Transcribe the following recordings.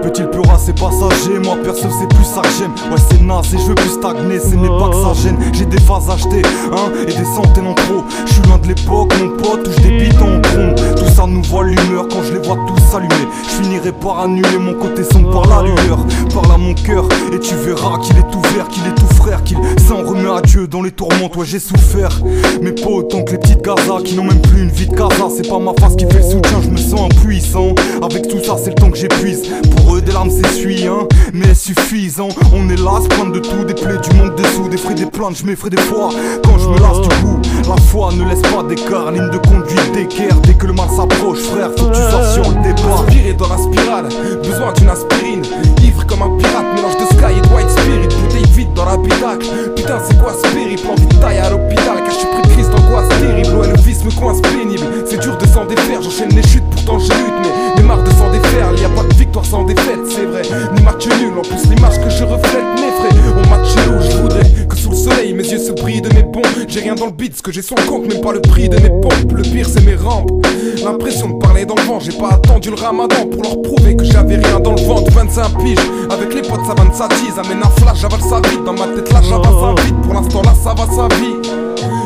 peut-il plus ras, c'est passager. Moi perso c'est plus ça que j'aime. Ouais c'est naze et je veux plus stagner, c'est mes pas que ça gêne. J'ai des phases achetées, hein, et des centaines en trop. Je suis loin de l'époque mon pote où je débite en tronc. Tout ça nous voit l'humeur quand je les vois tous s'allumer. Je finirai par annuler mon côté sombre par la lueur. Parle à mon cœur et tu verras qu'il est tout vert, qu'il est tout frère, qu'il s'en remet à Dieu dans les tourments. Toi j'ai souffert, mais pas autant que les petites Gaza qui n'ont même plus une vie de casa. C'est pas ma face qui fait le soutien, je me sens impuissant. Avec tout ça c'est le temps que j'épuise. Pour eux des larmes s'essuient, hein, mais suffisant. On est là, se prendre de tout, des plaies, du manque de sous, des frais, des plaintes, je m'effraie des fois. Quand je me lasse du coup, la foi ne laisse pas d'écart. Ligne de conduite d'équerre, dès que le mal s'approche, frère, faut que tu sois sur le départ. Inspiré dans la spirale, besoin d'une aspirine. Ivre comme un pirate, mélange de sky et de white spirit. Bouteille vide dans l'habitacle, putain c'est quoi ce périple? Envie de taille à l'hôpital, car je suis pris de crise d'angoisse terrible. Ouais le vice me coince pénible, c'est dur de s'en défaire. J'enchaîne les chutes, pourtant je lutte, mais marre de s'en défaire. Il y a pas de victoire sans défaite, c'est vrai, ni match nul. En plus l'image que je reflète m'effraie. Au match où je voudrais que sous le soleil mes yeux se brillent de mes bons. J'ai rien dans le beat, ce que j'ai sans compte, même pas le prix de mes pompes. Le pire c'est mes rampes, l'impression de parler dans le vent. J'ai pas attendu le ramadan pour leur prouver que j'avais rien dans le ventre. 25 piges, avec les potes ça va de sa tease. Amène un flash, j'avale ça vite, dans ma tête là j'avance ça vite. Pour l'instant là ça va sa vie,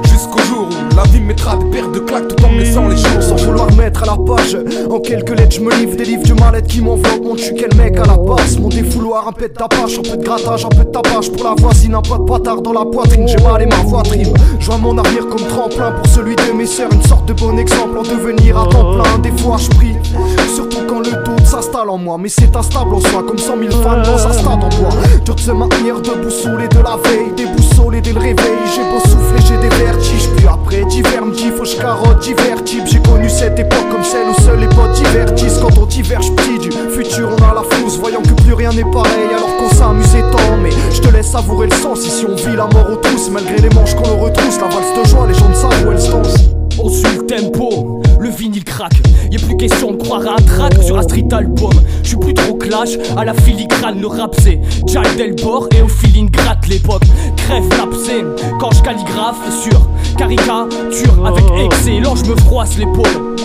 jusqu'au jour où la vie me mettra des paires de claques tout en me laissant les jours. Sans vouloir mettre à la page, en quelques lettres je me livre des livres du mal-être qui m'enveloppent. Mon cul quel mec à la base, mon défouloir, un pet d'apache, un peu de grattage, un peu de tapage pour la voisine, un peu de bâtard dans la poitrine. J'ai mal et ma voix trime, je vois mon avenir comme tremplin pour celui de mes sœurs. Une sorte de bon exemple en devenir à temps plein. Des fois je prie, surtout quand le doute s'installe en moi. Mais c'est instable en soi, comme 100 000 fans dans un stade en bois. Dur de se maintenir debout saoulé de la veille, déboussolé dès le réveil. J'ai beau souffler, j'ai des vertiges, puis après d'hiver me dit faut je carotte, divertis. J'ai connu cette époque comme celle où seuls les potes divertissent. Quand on diverge petit du futur on a la frousse, voyant que plus rien n'est pareil alors qu'on s'amusait tant. Mais je te laisse savourer le sens ici on vit la mort aux trousses. Malgré les manches qu'on le retrousse, la valse de joie les gens ne savent où elles se dansent. On suit le tempo, le vinyle craque. Y'a plus question de croire à un track sur un street album. J'suis plus trop clash, à la filigrane le rap c'est Jack Delbord et au feeling gratte l'époque. Crève l'abcès quand je calligraphe sur caricature avec excellent. Je me froisse l'épaule,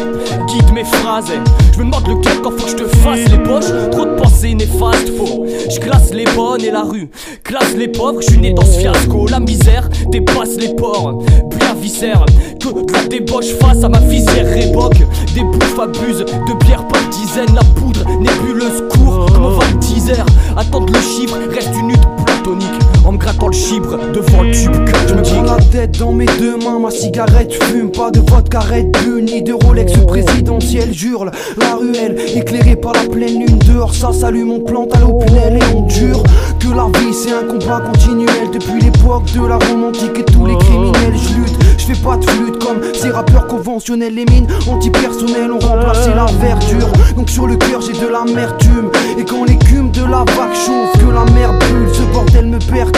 guide mes phrases. Je me demande lequel quand faut que je te fasse les poches. Trop de pensées néfastes, faux. Je classe les bonnes et la rue classe les pauvres. Je suis né dans ce fiasco, la misère dépasse les ports. Bien viscère que de la débauche face à ma visière révoque. Des bouffes abusent de bière par dizaines. La poudre nébuleuse court comme un teaser. Attendre le chiffre reste une lutte platonique. En me grattant le chibre devant le tube je me prends la tête dans mes deux mains, ma cigarette fume. Pas de vodka Red Bull ni de Rolex présidentiel. J'hurle la ruelle éclairée par la pleine lune. Dehors ça s'allume, on plante à l'opinel et on dure. Que la vie c'est un combat continuel. Depuis l'époque de la Rome antique et tous les criminels. Je lutte, je fais pas de flûte comme ces rappeurs conventionnels. Les mines antipersonnelles ont remplacé la verdure. Donc sur le cœur j'ai de l'amertume. Et quand l'écume de la vague chauffe, que la mer brûle, ce bordel me perturbe.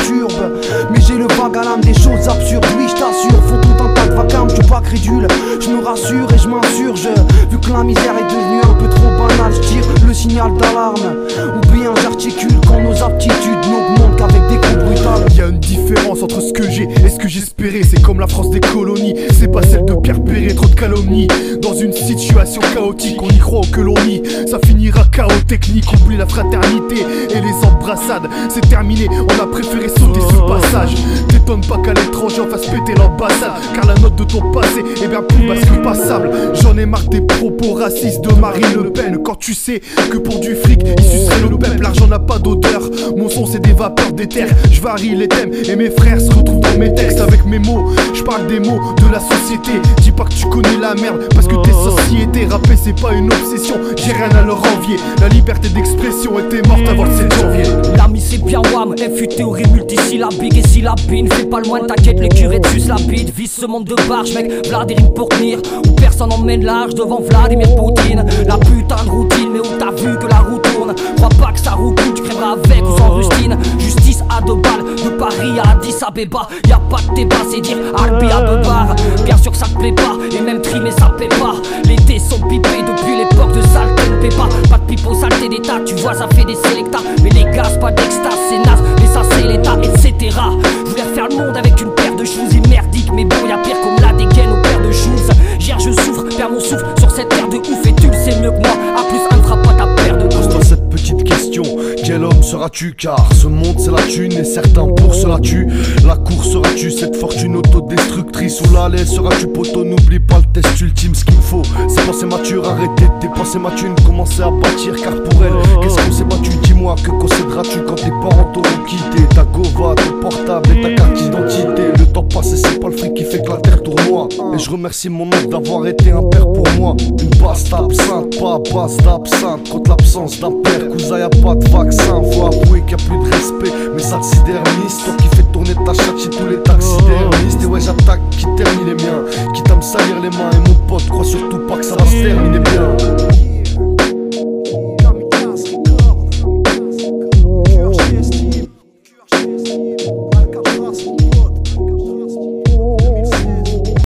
Mais j'ai le vague à l'âme des choses absurdes. Oui je t'assure, faut tout un tas de vacarme. Je suis pas crédule, je me rassure et je m'insurge. Vu que la misère est devenue un peu trop banale, je tire le signal d'alarme. Ou bien j'articule quand nos aptitudes n'augmentent qu'avec des coups brutales. Y'a une différence entre ce que j'ai et ce que j'espérais. C'est comme la France des colonies, c'est pas celle de Pierre Perret. Trop de calomnies dans une situation chaotique. On y croit que l'on nie, ça finira chaos technique. Oublie la fraternité et les embrassades. C'est terminé, on a préféré sauter ce passage. T'étonne pas qu'à l'étranger on fasse péter l'ambassade. Car la note de ton passé est bien plus basse que passable. J'en ai marre des propos racistes de Marine Le Pen. Quand tu sais que pour du fric il sucerait le peuple. L'argent n'a pas d'odeur, mon son c'est des vapeurs d'éther. Je varie les thèmes et mes frères se retrouvent dans mes textes. Avec mes mots, je parle des mots de la société. Dis pas que tu connais la merde parce que t'es société. Rapper c'est pas une obsession, j'ai rien à leur envier. La liberté d'expression était morte avant le 7 janvier. L'ami c'est bien wham, FU théorie multisyllabique et syllabine. Fais pas le moine, t'inquiète, les curés de sus lapide. Vise ce monde de barge, mec, v'là des rimes pour tenir. Où personne emmène large devant Vladimir Poutine. La putain de routine, mais où t'as vu que la roue tourne. Crois pas que ça roucoule, tu crèveras avec ou sans rustine. Justice à 2 balles, de Paris à Addis Abeba. Y'a pas de débat, c'est dire Albi à 2 bars. Bien sûr que ça te plaît pas, et même trimé ça paie pas. Les dés sont pipés depuis l'époque de Salten Pépa. Pas de pipeau, saleté d'état, tu vois ça fait des sélectas. Mais les gaz, pas d'extase, c'est naze, mais ça c'est l'état, etc. Je voulais faire le monde avec une paire de choses merdiques. Mais bon y'a pire comme la dégaine aux paires de choses. Hier je souffre, perds mon souffle sur cette terre de ouf. Et tu le sais mieux que moi, à plus un ne fera pas ta paire de coups. Dans cette petite question seras-tu? Car ce monde c'est la thune et certains pour cela tu. La course seras-tu? Cette fortune autodestructrice ou la laie seras-tu poteau? N'oublie pas le test ultime, ce qu'il me faut c'est penser mature, arrêter de dépenser ma thune, commencer à bâtir car pour elle, qu'est-ce qu'on s'est battu? Dis-moi, que concéderas-tu quand tes parents t'auront quitté? Ta gova, ton portable et ta carte d'identité. Le temps passé c'est pas le fric qui fait que la terre tournoie. Et je remercie mon oncle d'avoir été un père pour moi. Une basse d'absinthe, pas base d'absinthe. Contre l'absence d'un père, cousin y'a pas de vaccin. Faut avouer qu'il y a plus de respect, mais taxidermiste, toi qui fais tourner ta chatte chez tous les taxidermistes. Et ouais j'attaque, qui termine les miens, quitte à me salir les mains. Et mon pote, crois surtout pas que ça va se terminer bien.